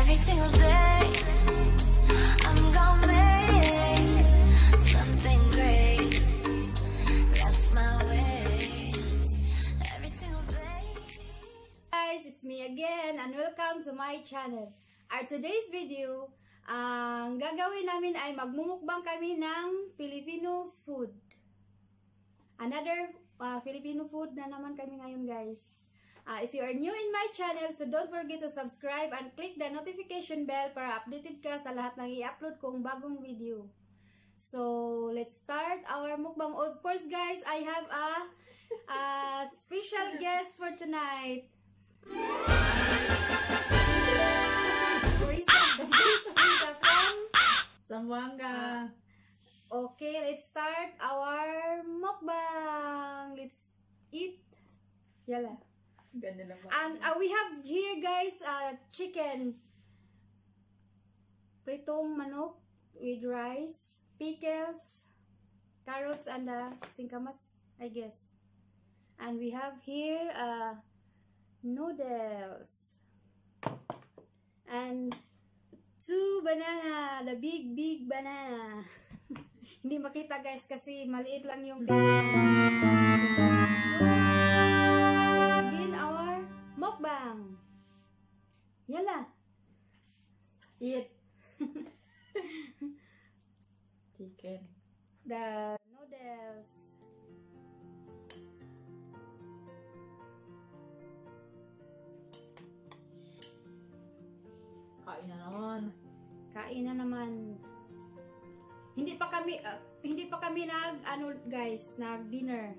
Every single day, I'm gonna make something great. That's my way. Every single day. Guys, it's me again and welcome to my channel. Our today's video, ang gagawin namin ay magmumukbang kami ng Filipino food. Another Filipino food na naman kami ngayon, guys. If you are new in my channel, so don't forget to subscribe and click the notification bell para updated ka sa lahat ng i-upload kong bagong video. So, let's start our mukbang. Of course, guys, I have a special guest for tonight. Risa from Zamboanga. Okay, let's start our mukbang. Let's eat. Yala. Ganda naman. And we have here, guys, chicken, pritong manok with rice, pickles, carrots, and singkamas, I guess. And we have here noodles and 2 banana, the big banana. Hindi makita, guys, kasi maliit lang yung ganyan. So, let's go. Let's begin our mukbang. Yala. Eat. Chicken. The noodles. Kain na naman. Kain na naman. Hindi pa kami guys, nag-dinner.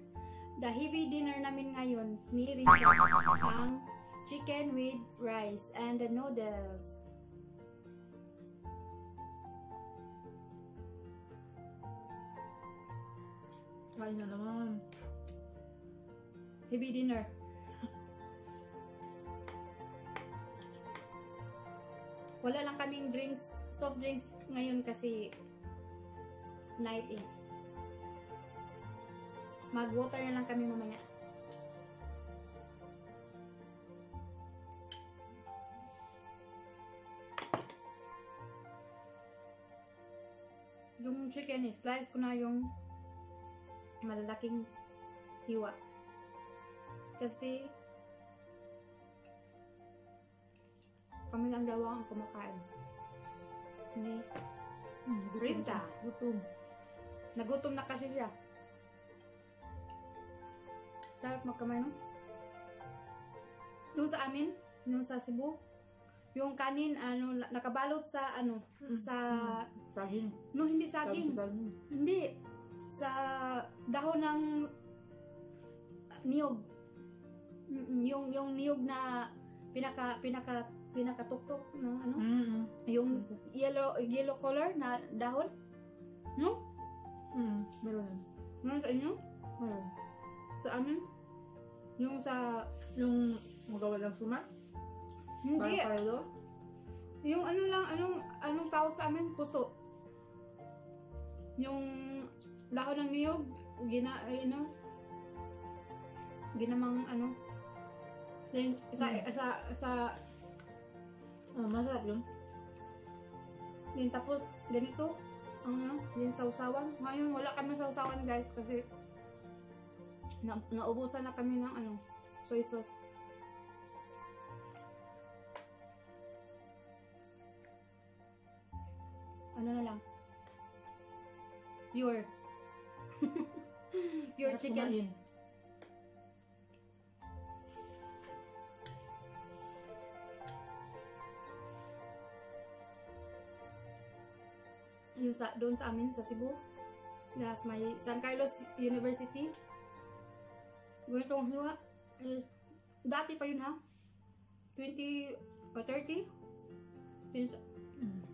The heavy dinner namin ngayon ni Risa ang chicken with rice and the noodles. Kain na naman. Heavy dinner. Wala lang kaming drinks, soft drinks ngayon kasi night eh. Mag-water na lang kami mamaya. Yung chicken, slice ko na yung malalaking hiwa. Kasi kami lang dalawa ang kumakain. Ni Risa. Gutom. Nagutom na kasi siya. Sarap magkamay, no? Doon sa amin, yung sa Cebu, yung kanin, nakabalot sa, sa... Saging. No, hindi saging. Saging. Hindi. Sa dahon ng niyog. Yung niyog na pinakatuktok ng yung yellow color na dahon. No? Meron. Meron sa inyo? Meron. Sa amin? Yung sa... Yung magawa ng suma? Hindi. Para Yung anong tawag sa amin? Puso. Yung dahon ng niyog, ginamang then sa masarap yun. then tapos ganito din sausawan. Ngayon wala kami sausawan, guys, kasi naubusan na kami ng soy sauce. Ano na lang, pure Sarap chicken. kumain. Yung doon sa amin sa Cebu, sa may San Carlos University, ganitong hiwa, dati pa yun, ha, 20 o 30,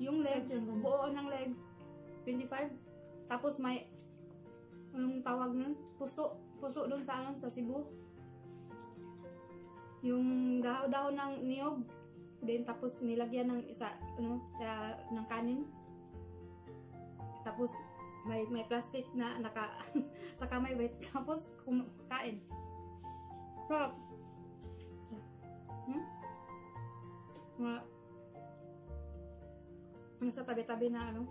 yung legs, buo ng legs, 25, tapos may yung tawag nun, puso doon sa sa Cebu, yung dahon ng niyog, then tapos nilagyan ng ng kanin. Tapos may plastic na sa kamay, tapos kain. Sarap. sa tabi-tabi na ano,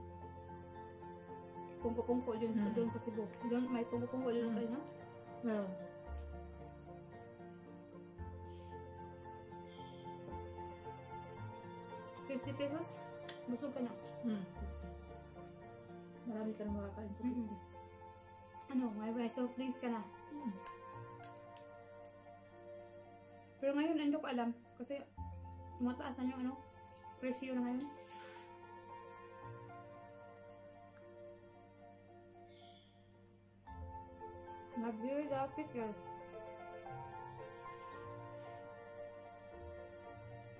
pungko-pungko dun, dun sa Cebu. Dun, may pungko-pungko dun sa inyo. Meron. ₱50. Busog ka na. Marami ka na makakain sa Mm-mm. Ano, may soft drinks ka na. Pero ngayon, hindi ko alam. Kasi, tumataas na yung ano, presyo na ngayon. Nabili dapat guys.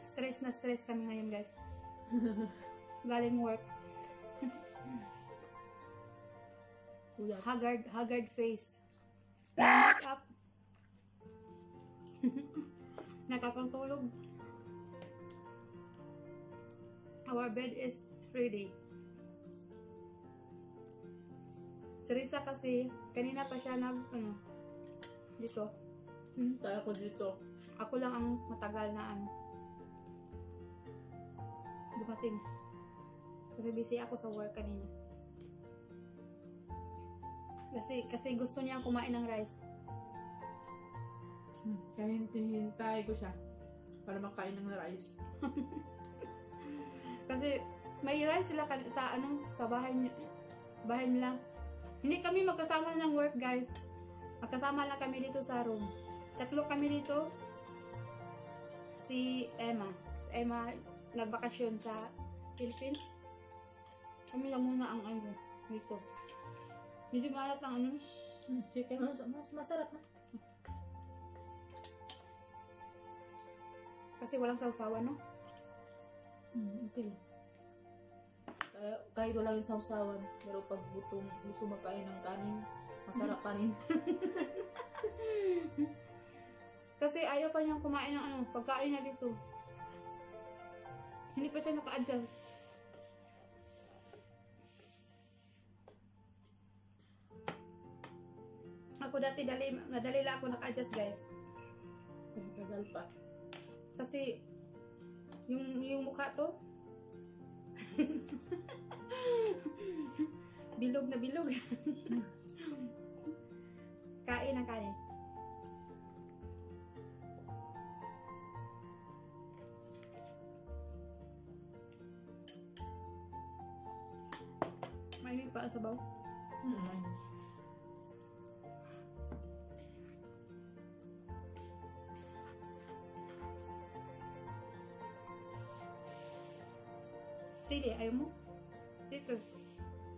Stress na stress kami ngayon guys. Galing work. Kuya. Haggard face. Makeup. Nakapantulog. Our bed is ready. Si Risa kasi, kanina pa siya dito. Kaya ko dito. Ako lang ang matagal na dumating. Kasi busy ako sa work kanina. Kasi gusto niya kumain ng rice. Kaya hintay ko siya para makain ng rice. Kasi may rice sila sa bahay nila. Hindi kami magkasama ng work guys. Magkasama lang kami dito sa room. 3 kami dito. Si Emma nagbakasyon sa Philippines. Kami lang muna ang dito. Medyo maalat ang chicken. Masarap na. Kasi walang sausawan, no? Okay. Kahit wala yung sausawan, pero pag gusto makain ng kanin, masarap kanin. Kasi ayaw pa niyang kumain ng pagkain na dito. Hindi pa siya naka-adjust. Ako dati madali lang ako naka-adjust guys. Tagal pa. Kasi yung mukha to bilog na bilog. Kain ang kanin. Mainit pa ang sabaw. Sige, ayaw mo? Ito.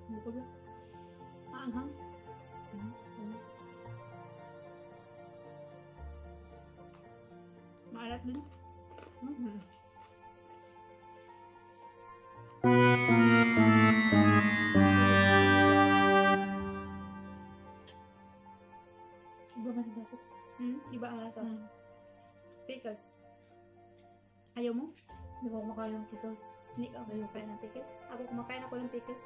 Hindi ko ba? Maanghang. Maalat din. Iba man yung lasap. Iba ang lasa. Pickles. Ayaw mo? Hindi ko kumakain ng pickles. Hindi ka kumakain ng pickles? Ako kumakain ako ng pickles.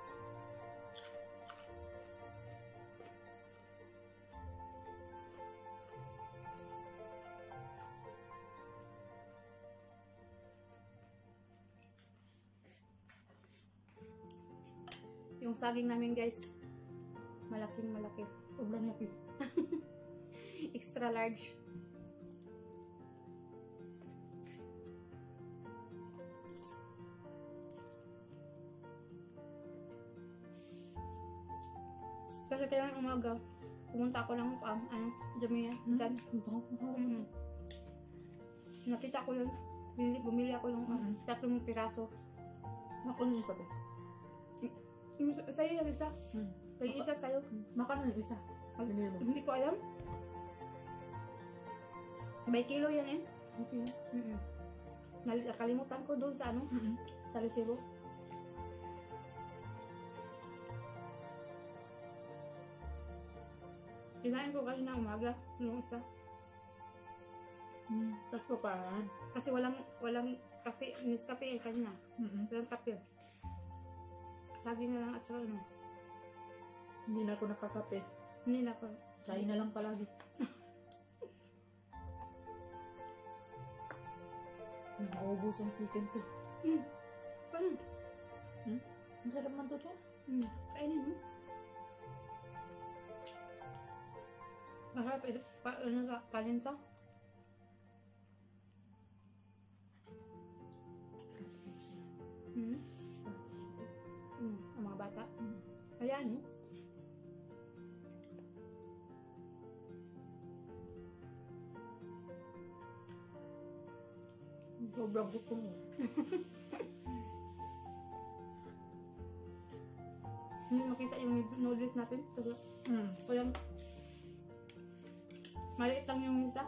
Yung saging namin guys, malaking malaki. Sobrang laki. Extra large. Kasi kailan umaga, pumunta ako ng Jamia. Nakita ko yun. Bumili ako ng 3 piraso. Makano yung isa ba? Sa'yo yung isa. Yung isa sa'yo. Makano yung isa? Hindi mo. Hindi ko alam. By kilo yan eh. Okay. Nakalimutan ko doon sa sa resibo. Kinain ko kanina umaga, nung isa. 3 pa yan. Kasi walang kape, Nescafe eh kanina. Walang kape. Saging na lang at saka Hindi na ako nakakape. Hindi na ako. Chai na lang palagi. Nakaubos ang chicken to. Paano? Masarap man to siya. Kainin mo. Masarap ano sa kanin sa. Ang mga bata. Ayan, no? Sobrang gutom mo. Hindi makita yung noodles natin. Sobrang, walang, maliit lang yung isa.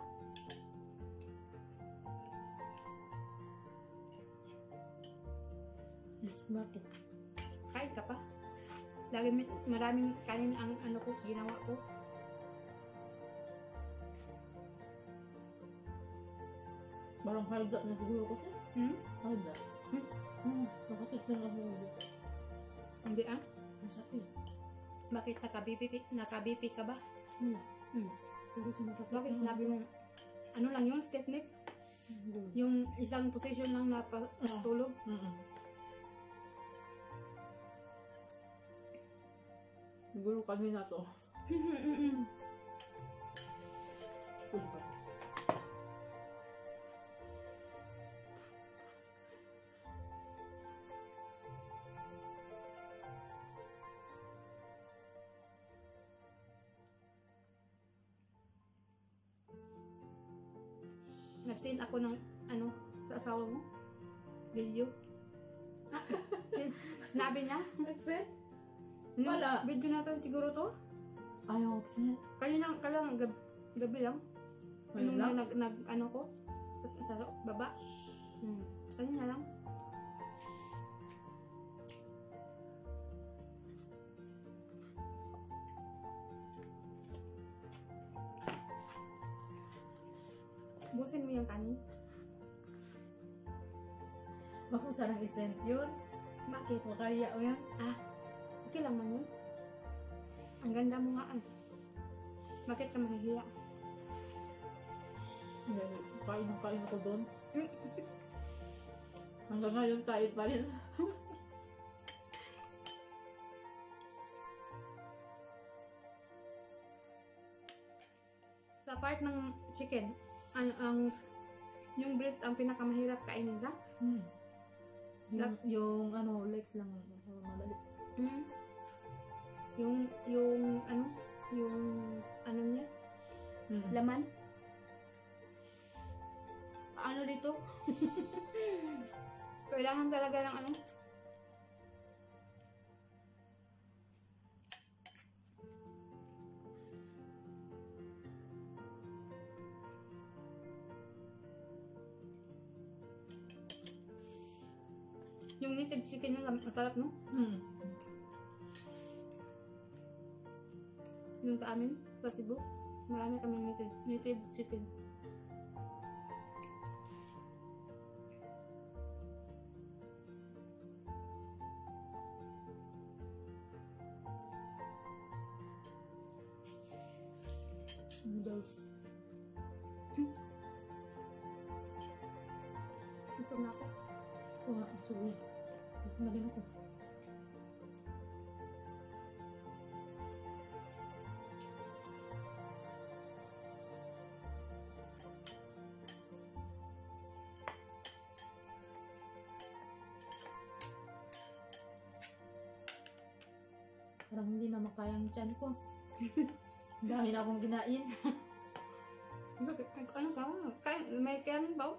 Gusto na to. Kain ka pa. Lagi maraming kanin ang ano ko, ginawa ko. Parang halda na siguro kasi. Halda. Masakit na lang yung dito. Hindi ah. Masakit. Bakit naka-BP ka ba? Wala. Pero sumasakit. Bakit sinabi mo, ano lang yung step neck? Yung isang position lang na tulog? Siguro kanina to. Tulog ka. Nag-send ako ng ano sa asawa mo? Video. Sinabi niya? Nag-send? Yung Wala. video na to siguro to? Ayaw mag-send. Kanina gabi lang. Ngayon Yung lang? nag ano ko sa baba. Kanina lang. Busin mo yung kanin. Bako sarang isend yun. Bakit? Makaya o yan. Okay lang man yun. Ang ganda mo nga ay. Bakit ka mahihiya? Kain ako doon. Hanggang ngayon, kain pa rin. Sa part ng chicken, yung breast ang pinakamahirap kainin sa? Yung ano, legs lang. Madali. Yung ano niya, laman. Ano dito? Kailangan talaga ng ano. Yung native chicken yung masarap, no? Yung sa amin, sa Cebu, marami kami native chicken. Noodles. Busog na ako. Oo nga, sige. Gusto na din ako. Parang hindi na makayang tiyan ko. Dami na akong kinain. Ano ka? May kanin ba?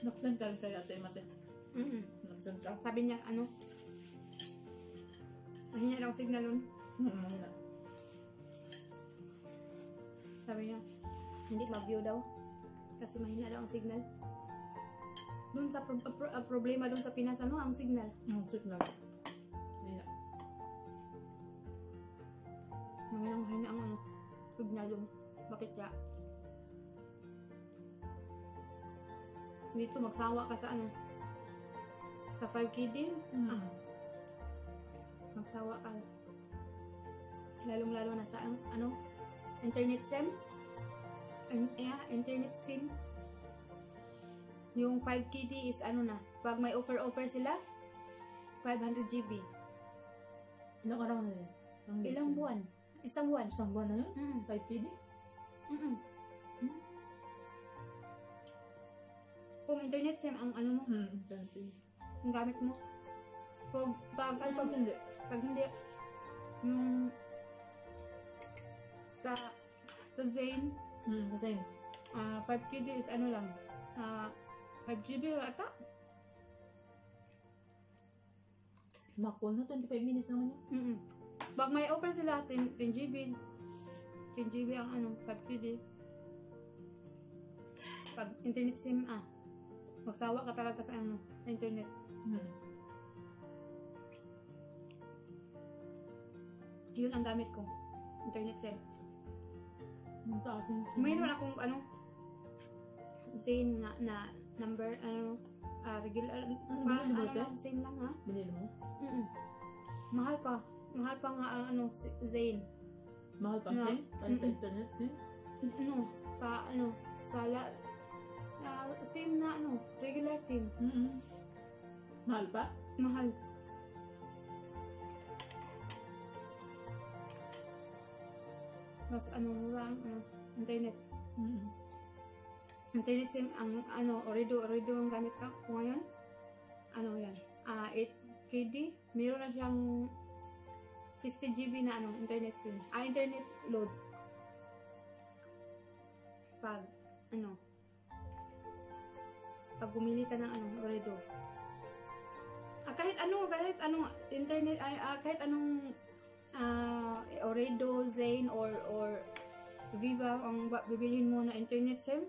Naksan ka rin sa'yo, ate Mate. Naksan ka. Sabi niya, ano? Mahina daw ang signal nun. Wala. Sabi niya, hindi mag-view daw. Kasi mahina daw ang signal. Doon sa problema doon sa Pinas, ano ang signal? Signal. Wala. Mahina ang ano. Huwag na yung bakit ya. Dito magsawa ka sa ano? Sa 5KD? Magsawa ka. Lalong-lalo na sa ano? Internet SIM? Internet SIM. Yung 5KD is ano na, pag may offer sila, 500 GB. Ilang araw na yun? Ilang buwan? Isang buwan. Isang buwan na yun? Mm. 5KD? Kung internet SIM ang ano mo, ang gamit mo. Pag hindi. yung sa Zain, Kasi 5KD is ano lang, 5GB ata. makul na 25 minutes naman yun. Pag may offer sila, 10GB ang ano, 5KD. Pag internet SIM, magsawa ka talaga sa ano, internet. Yun ang gamit ko, internet SIM. Mayroon akong ano, Zain na number, ano, regular, parang binili mo ano ito? lang, same lang ha. Binili mo? Mahal pa nga ang ano, Zain. Mahal pa No. siya? Kaya sa internet SIM? SIM na ano, regular SIM. Mahal pa? Mahal. Mas ano, mura ang internet. Internet SIM ang ano, Orido ang gamit ko ngayon. Ano yan? 8KD. Meron na siyang 60GB na ano, internet SIM. Internet load. Pag bumili ka ng ano, Orido. Kahit ano internet kahit anong Orido, Zain or Viva ang bibilhin mo na internet SIM,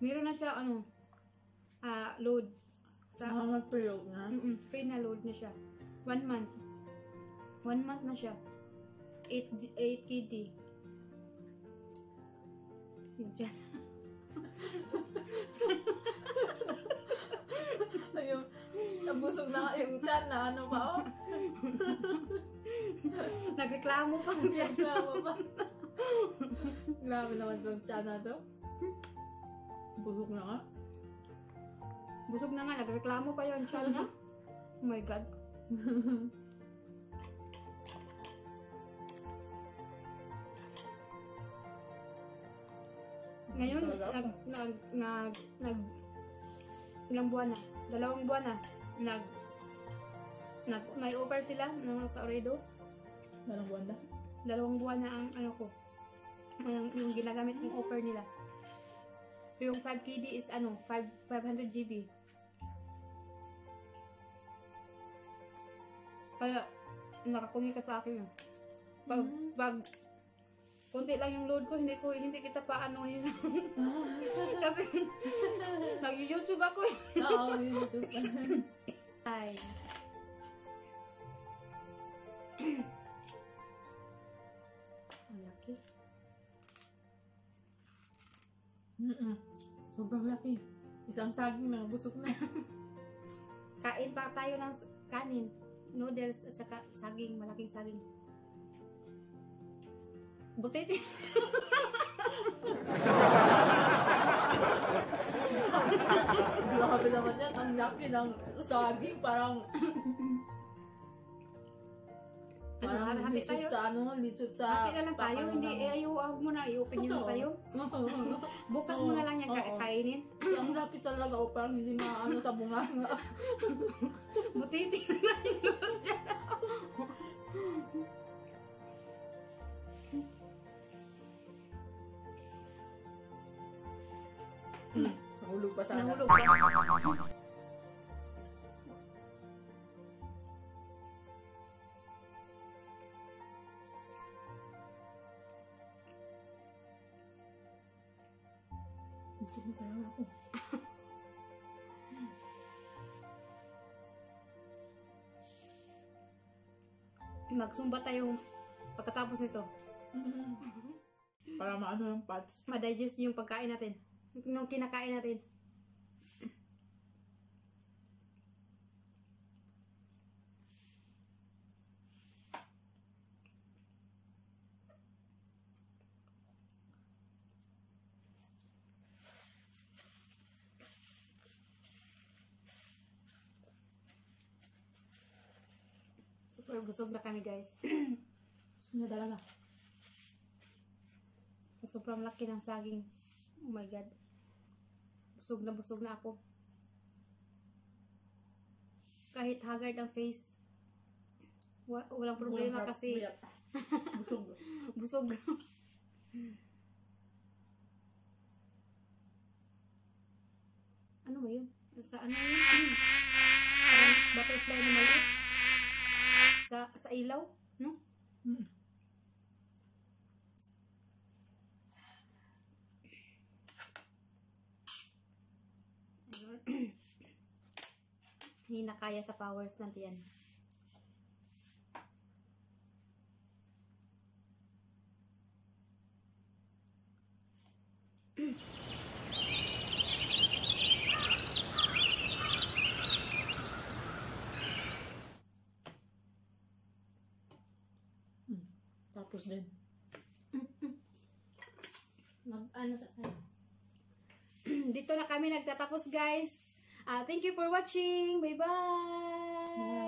meron na siya ano load sa Pre-load na? free na load na siya. 1 month na siya. 8KD. Diyan. Ayun, nabusog na nga yung chan na ano pa, oh. Nagreklamo pa siya. Grabe ba? Grabe naman itong chan na to. Busog na nga. Busog na nga, nagreklamo pa yon siya niya. Oh my God. Ngayon, ilang buwan na, 2 buwan na, may offer sila sa Orido. Dalawang buwan na? 2 buwan na ang ano ko, yung ginagamit ng offer nila. Yung 5KD is ano, 500GB. Kaya, nakakunin ka sa akin yun. Pag konti lang yung load ko, hindi kita pa anuhin. Kasi, nag-YouTube ako eh. Oo, YouTube. Ay. Ang laki. Sobrang laki. Isang saging na, busog na. Kain pa tayo ng kanin, noodles at saka saging, malaking saging. Butit. Grabe naman yan. Ang laki ng saging. Parang Hati lisod tayo. sa ano, lisod sa... Hati na lang tayo, hindi, huwag mo na i-open yun sa'yo. Bukas mo na lang yan Oo. kainin. Kasi ang laki talaga. O parang hindi maano sa bunganga. Butiti na yung dyan. Nahulog pa sana. Nahulog ka. Busog na talaga ako. Magsumba tayo pagkatapos nito. Para maano yung fats. Ma-digest yung pagkain natin. Nung kinakain natin. Super busog na kami, guys. Gusto niya talaga. Sobrang laki ng saging. Oh my God. Busog na ako. Kahit haggard ang face. Walang problema Walang kasi buyat. Busog. busog. Ano ba yun? Sa ano yun? Parang butterfly na maliit. Sa ilaw? No? Mm. Hindi na kaya sa powers ng tiyan. Tapos din. Ano sa dito na kami nagtatapos, guys. Thank you for watching. Bye-bye.